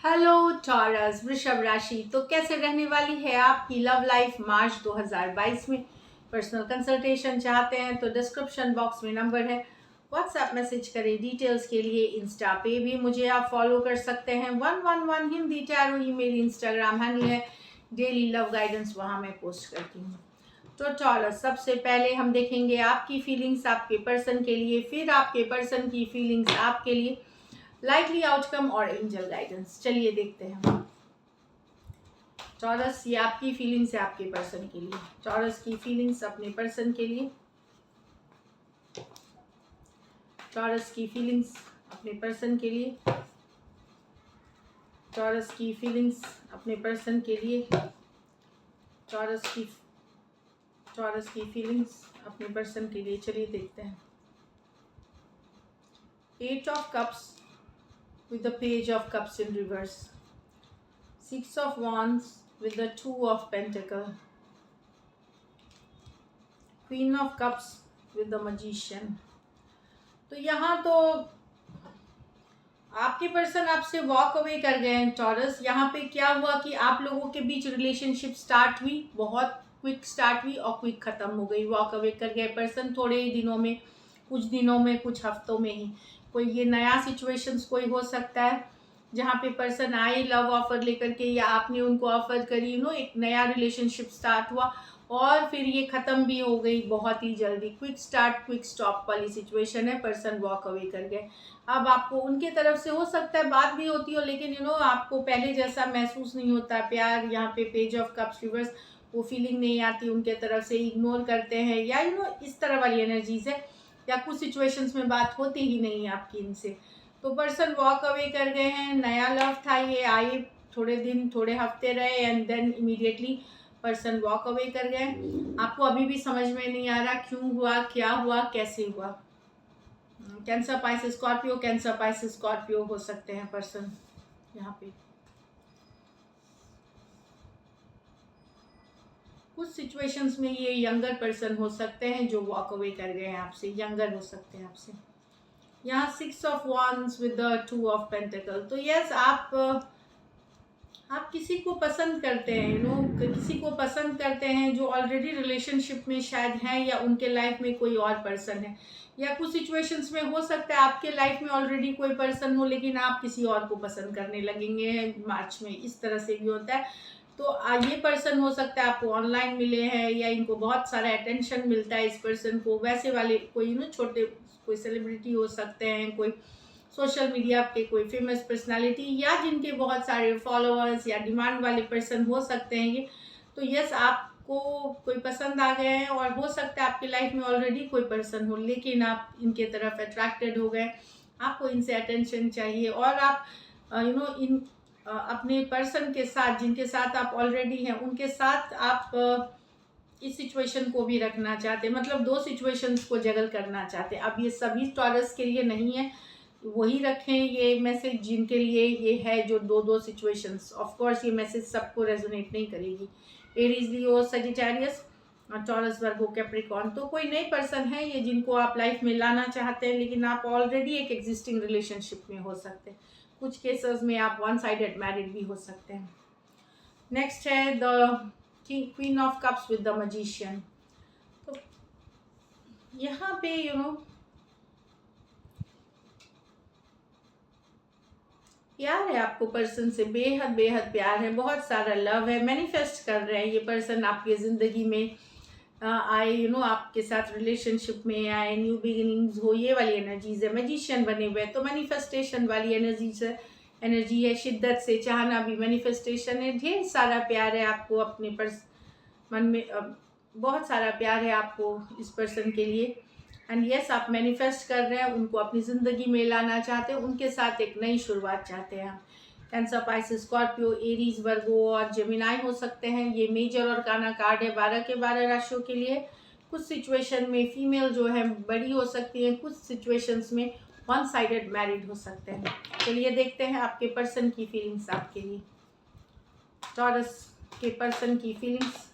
Hello taurus वृषभ राशि। तो कैसे रहने वाली है आपकी लव लाइफ मार्च 2022 में। पर्सनल कंसल्टेशन चाहते हैं तो डिस्क्रिप्शन बॉक्स में नंबर है, व्हाट्सएप मैसेज करें डिटेल्स के लिए। इंस्टा पे भी मुझे आप फॉलो कर सकते हैं। 111 हिंदी टैरो ही मेरी इंस्टाग्राम हैंडल है। डेली लव गाइडेंस वहाँ मैं पोस्ट करती हूँ। तो टॉरस, सबसे पहले हम देखेंगे आपकी फीलिंग्स आपके पर्सन के लिए, फिर आपके पर्सन की फीलिंग्स आपके लिए, लाइकली आउटकम और एंजल गाइडेंस। चलिए देखते हैं। टॉरस, ये आपकी फीलिंग्स है आपके पर्सन के लिए। टॉरस की फीलिंग्स अपने पर्सन के लिए। टॉरस की फीलिंग्स अपने पर्सन के लिए। टॉरस की फीलिंग्स अपने पर्सन के लिए। टॉरस की फीलिंग्स अपने पर्सन के लिए। चलिए देखते हैं। 8 of cups with the page of cups in reverse, 6 of wands with the 2 of pentacle, queen of cups with the magician। तो यहाँ तो आपके पर्सन आपसे वॉक अवे कर गए हैं टॉरस। यहाँ पे क्या हुआ कि आप लोगों के बीच रिलेशनशिप स्टार्ट हुई, बहुत क्विक स्टार्ट हुई और क्विक खत्म हो गई। वॉक अवे कर गए पर्सन थोड़े ही दिनों में, कुछ दिनों में, कुछ हफ्तों में ही। कोई ये नया सिचुएशंस कोई हो सकता है जहाँ पे पर्सन आए लव ऑफर लेकर के, या आपने उनको ऑफर करी, एक नया रिलेशनशिप स्टार्ट हुआ और फिर ये खत्म भी हो गई बहुत ही जल्दी। क्विक स्टार्ट क्विक स्टॉप वाली सिचुएशन है। पर्सन वॉक अवे कर गए। अब आपको उनके तरफ से हो सकता है बात भी होती हो, लेकिन आपको पहले जैसा महसूस नहीं होता प्यार। यहाँ पे पेज ऑफ कप्स रिवर्स, वो फीलिंग नहीं आती उनके तरफ से, इग्नोर करते हैं, या इस तरह वाली एनर्जीज है, या कुछ सिचुएशंस में बात होती ही नहीं है आपकी इनसे। तो पर्सन वॉक अवे कर गए हैं। नया लव था, ये आए थोड़े दिन थोड़े हफ्ते रहे and then immediately person walk away कर गए। आपको अभी भी समझ में नहीं आ रहा क्यों हुआ, क्या हुआ, कैसे हुआ। Cancer Pisces Scorpio, cancer Pisces Scorpio हो सकते हैं पर्सन यहाँ पे। कुछ सिचुएशंस में ये यंगर पर्सन हो सकते हैं जो वॉक अवे कर गए हैं आपसे, यंगर हो सकते हैं आपसे। यहाँ 6 of wands with the 2 of pentacle. तो यस, आप किसी को पसंद करते हैं, किसी को पसंद करते हैं जो ऑलरेडी रिलेशनशिप में शायद है, या उनके लाइफ में कोई और पर्सन है, या कुछ सिचुएशंस में हो सकता है आपके लाइफ में ऑलरेडी कोई पर्सन हो लेकिन आप किसी और को पसंद करने लगेंगे मार्च में। इस तरह से भी होता है। तो ये पर्सन हो सकता है आपको ऑनलाइन मिले हैं, या इनको बहुत सारा अटेंशन मिलता है इस पर्सन को। वैसे वाले कोई छोटे कोई सेलिब्रिटी हो सकते हैं, कोई सोशल मीडिया पे कोई फेमस पर्सनालिटी, या जिनके बहुत सारे फॉलोअर्स या डिमांड वाले पर्सन हो सकते हैं ये। तो यस, आपको कोई पसंद आ गए हैं, और हो सकता है आपकी लाइफ में ऑलरेडी कोई पर्सन हो लेकिन आप इनके तरफ अट्रैक्टेड हो गए। आपको इनसे अटेंशन चाहिए, और आप इन अपने पर्सन के साथ, जिनके साथ आप ऑलरेडी हैं, उनके साथ आप इस सिचुएशन को भी रखना चाहते हैं। मतलब दो सिचुएशंस को जगल करना चाहते हैं। अब ये सभी टॉरस के लिए नहीं है, वही रखें ये मैसेज जिनके लिए ये है, जो दो दो सिचुएशंस। ऑफ कोर्स ये मैसेज सबको रेजोनेट नहीं करेगी। एरीज, लियो, सजिटेरियस, टॉरस, वर्गो, कैप्रिकॉर्न। तो कोई नए पर्सन है ये जिनको आप लाइफ में लाना चाहते हैं, लेकिन आप ऑलरेडी एक एग्जिस्टिंग रिलेशनशिप में हो सकते हैं। कुछ केसेस में आप वन साइडेड मैरिड भी हो सकते हैं। नेक्स्ट है the queen of cups with the magician. तो यहाँ पे प्यार है आपको पर्सन से, बेहद बेहद प्यार है, बहुत सारा लव है। मैनिफेस्ट कर रहे हैं ये पर्सन आपके ज़िंदगी में आए, आपके साथ रिलेशनशिप में आए, न्यू बिगिनिंग्स हो, ये वाली एनर्जीज है। मैजिशियन बने हुए तो मैनिफेस्टेशन वाली एनर्जी है। शिद्दत से चाहना भी मैनिफेस्टेशन है। ढेर सारा प्यार है आपको अपने मन में, बहुत सारा प्यार है आपको इस पर्सन के लिए। एंड यस, आप मैनिफेस्ट कर रहे हैं, उनको अपनी ज़िंदगी में लाना चाहते हैं, उनके साथ एक नई शुरुआत चाहते हैं। कैंसर, पाइसेस, स्कॉर्पियो, एरीज, वर्गो और जेमिनाई हो सकते हैं। ये मेजर और काना कार्ड है 12 के 12 राशियों के लिए। कुछ सिचुएशन में फीमेल जो है बड़ी हो सकती है, कुछ सिचुएशंस में वन साइडेड मैरिड हो सकते हैं। चलिए देखते हैं आपके पर्सन की फीलिंग्स आपके लिए। टॉरस के पर्सन की फीलिंग्स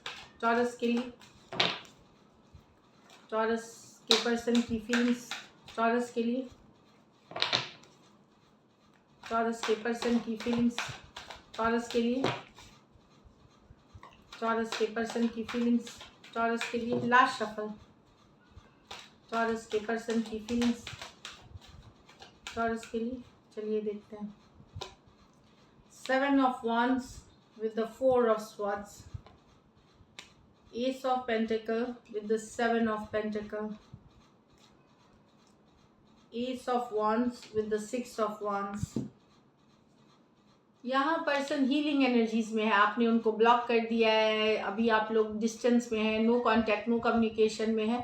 टॉरस के लिए। टॉरस के पर्सन की फीलिंग्स टॉरस के लिए। टॉरस के पर्सन की फीलिंग्स टॉरस के लिए, टॉरस के पर्सन की फीलिंग्स टॉरस के लिए। लास्ट शफल, टॉरस के पर्सन की फीलिंग्स टॉरस के लिए। चलिए देखते हैं। 7 of Wands with the 4 of Swords, Ace of Pentacle with the 7 of Pentacle, Ace of Wands with the 6 of Wands। यहाँ पर्सन हीलिंग एनर्जीज में है, आपने उनको ब्लॉक कर दिया है, अभी आप लोग डिस्टेंस में हैं, नो कांटेक्ट नो कम्युनिकेशन में है।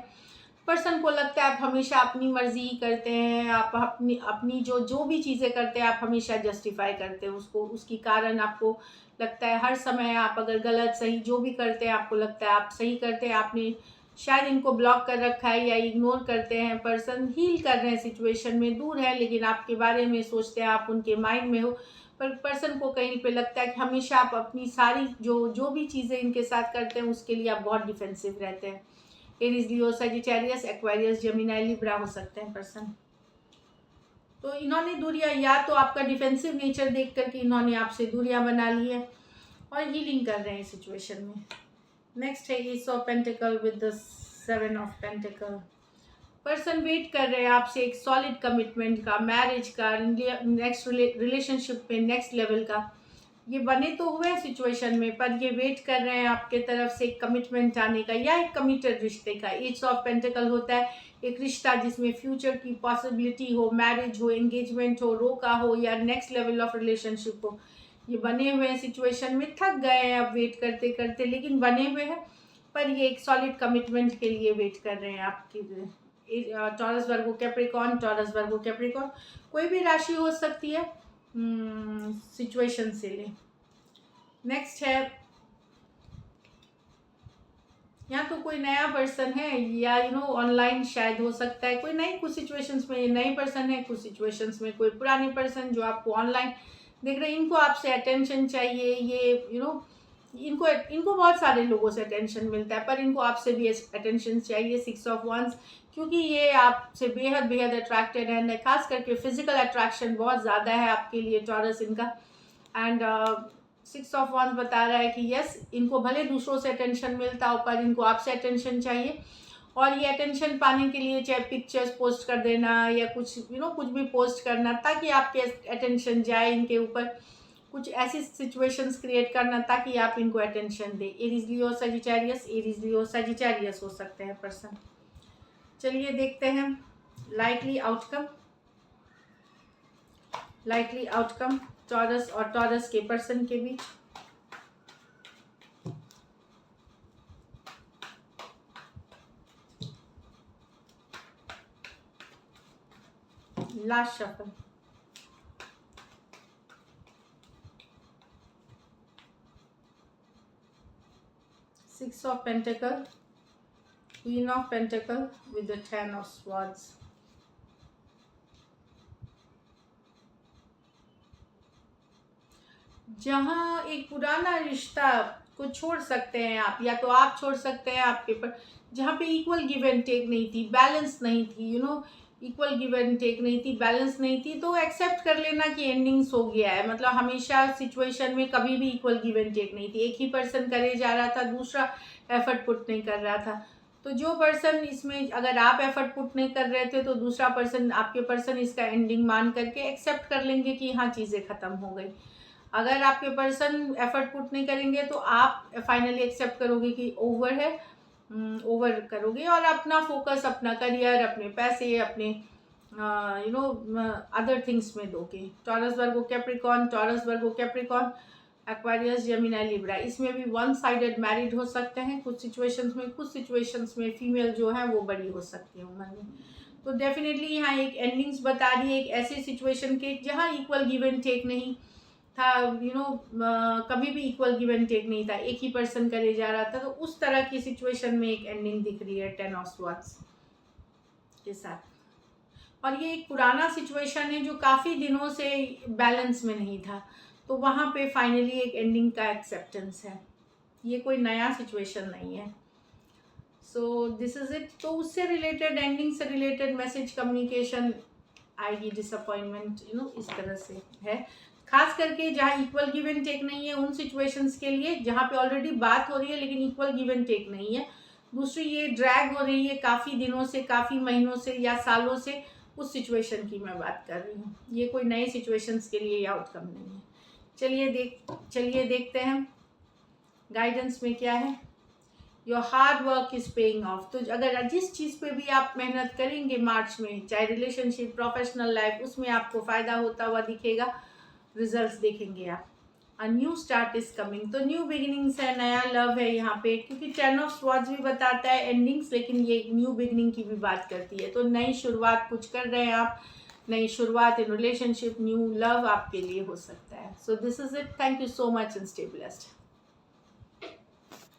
पर्सन को लगता है आप हमेशा अपनी मर्जी ही करते हैं, आप अपनी अपनी जो भी चीज़ें करते हैं आप हमेशा जस्टिफाई करते हैं उसको, उसकी कारण आपको लगता है हर समय आप अगर गलत सही जो भी करते हैं आपको लगता है आप सही करते हैं। आपने शायद इनको ब्लॉक कर रखा है या इग्नोर करते हैं। पर्सन हील कर रहे हैं, सिचुएशन में दूर है लेकिन आपके बारे में सोचते हैं, आप उनके माइंड में हो। पर पर्सन को कहीं पे लगता है कि हमेशा आप अपनी सारी जो भी चीज़ें इनके साथ करते हैं उसके लिए आप बहुत डिफेंसिव रहते हैं। Aries, Leo, Sagittarius, Aquarius, Gemini, Libra हो सकते हैं पर्सन। तो इन्होंने दूरियां, या तो आपका डिफेंसिव नेचर देख करके इन्होंने आपसे दूरियां बना ली है और हीलिंग कर रहे हैं सिचुएशन में। नेक्स्ट है ace of pentacle with the 7 of pentacle. Person wait कर रहे हैं आपसे एक सॉलिड कमिटमेंट का, मैरिज का, नेक्स्ट रिलेशनशिप में नेक्स्ट लेवल का। ये बने तो हुए हैं सिचुएशन में, पर ये वेट कर रहे हैं आपके तरफ से एक कमिटमेंट आने का या एक कमिटेड रिश्ते का। एज ऑफ पेंटिकल होता है एक रिश्ता जिसमें फ्यूचर की पॉसिबिलिटी हो, मैरिज हो, एंगेजमेंट हो, रोका हो या नेक्स्ट लेवल ऑफ रिलेशनशिप हो। ये बने हुए हैं सिचुएशन में, थक गए हैं अब वेट करते करते, लेकिन बने हुए हैं, पर ये एक सॉलिड कमिटमेंट के लिए वेट कर रहे हैं आपकी। टॉरस, वर्गो, कैप्रिकॉर्न, टॉरस, वर्गो, कैप्रिकॉर्न, कोई भी राशि हो सकती है सिचुएशन से ले। नेक्स्ट है, यहाँ तो कोई नया पर्सन है या ऑनलाइन शायद हो सकता है कोई नई, कुछ सिचुएशंस में ये नए पर्सन है, कुछ सिचुएशंस में कोई पुराने पर्सन जो आपको ऑनलाइन देख रहे हैं। इनको आपसे अटेंशन चाहिए, ये इनको बहुत सारे लोगों से अटेंशन मिलता है, पर इनको आपसे भी अटेंशन चाहिए। 6 ऑफ वंस, क्योंकि ये आपसे बेहद बेहद अट्रैक्टेड है, खास करके फिजिकल अट्रैक्शन बहुत ज़्यादा है आपके लिए टॉरस इनका। एंड 6 ऑफ वंस बता रहा है कि यस, इनको भले दूसरों से अटेंशन मिलता हो पर इनको आपसे अटेंशन चाहिए। और ये अटेंशन पाने के लिए चाहे पिक्चर्स पोस्ट कर देना या कुछ कुछ भी पोस्ट करना ताकि आपके अटेंशन जाए इनके ऊपर, कुछ ऐसी सिचुएशंस क्रिएट करना ताकि आप इनको अटेंशन दें। Aries, Leo, Sagittarius, Aries, Leo, Sagittarius हो सकते हैं पर्सन। चलिए देखते हैं likely outcome, likely outcome Taurus और टॉरस के पर्सन के बीच। Last shuffle, six of pentacle, queen of pentacle with the 10 of swords. जहाँ एक पुराना रिश्ता को छोड़ सकते हैं आप, या तो आप छोड़ सकते हैं आपके पर, जहाँ पे इक्वल गिव एंड टेक नहीं थी, बैलेंस नहीं थी, इक्वल गिव एंड टेक नहीं थी, बैलेंस नहीं थी, तो एक्सेप्ट कर लेना कि एंडिंग्स हो गया है। मतलब हमेशा सिचुएशन में कभी भी इक्वल गिव एंड टेक नहीं थी, एक ही पर्सन करे जा रहा था, दूसरा एफर्ट पुट नहीं कर रहा था। तो जो पर्सन इसमें, अगर आप एफर्ट पुट नहीं कर रहे थे तो दूसरा पर्सन, आपके पर्सन इसका एंडिंग मान करके एक्सेप्ट कर लेंगे कि हाँ चीज़ें ख़त्म हो गई। अगर आपके पर्सन एफर्ट पुट नहीं करेंगे तो आप फाइनली एक्सेप्ट करोगे कि ओवर है, ओवर करोगे और अपना फोकस अपना करियर, अपने पैसे, अपने अदर थिंग्स में दोगे। टॉरस, वर्गो, कैप्रिकॉर्न, टॉरस, वर्गो, कैप्रिकॉर्न, एक्वेरियस, जेमिनी, लिब्रा, इसमें भी वन साइडेड मैरिड हो सकते हैं कुछ सिचुएशंस में, कुछ सिचुएशंस में फीमेल जो है वो बड़ी हो सकती है उम्र में। तो डेफिनेटली यहाँ एक एंडिंग्स बता रही है एक ऐसी सिचुएशन के जहाँ इक्वल गिव एंड टेक नहीं था, कभी भी इक्वल गिव एंड टेक नहीं था, एक ही पर्सन करे जा रहा था। तो उस तरह की सिचुएशन में एक एंडिंग दिख रही है 10 ऑफ स्वॉर्ड्स के साथ। और ये एक पुराना सिचुएशन है जो काफ़ी दिनों से बैलेंस में नहीं था, तो वहाँ पे फाइनली एक एंडिंग का एक्सेप्टेंस है, ये कोई नया सिचुएशन नहीं है। So this is it. तो उससे रिलेटेड, एंडिंग से रिलेटेड मैसेज कम्युनिकेशन आएगी डिसअपॉइंटमेंट, इस तरह से है। खास करके जहाँ इक्वल गिव एंड टेक नहीं है उन सिचुएशंस के लिए, जहाँ पे ऑलरेडी बात हो रही है लेकिन इक्वल गिव एंड टेक नहीं है। दूसरी ये ड्रैग हो रही है काफ़ी दिनों से, काफ़ी महीनों से या सालों से, उस सिचुएशन की मैं बात कर रही हूँ। ये कोई नए सिचुएशंस के लिए आउटकम नहीं है। चलिए देखते हैं गाइडेंस में क्या है। Your hard work is paying off. तो अगर जिस चीज़ पे भी आप मेहनत करेंगे मार्च में, चाहे रिलेशनशिप, प्रोफेशनल लाइफ, उसमें आपको फ़ायदा होता हुआ दिखेगा, रिजल्ट्स देखेंगे आप। A new start is coming. तो न्यू बिगिनिंग्स है, नया लव है यहाँ पे, क्योंकि 10 ऑफ स्वॉर्ड्स भी बताता है एंडिंग्स, लेकिन ये न्यू बिगिनिंग की भी बात करती है। तो नई शुरुआत कुछ कर रहे हैं आप, नई शुरुआत इन रिलेशनशिप, न्यू लव आपके लिए हो सकता है। So this is it. Thank you so much and stay blessed.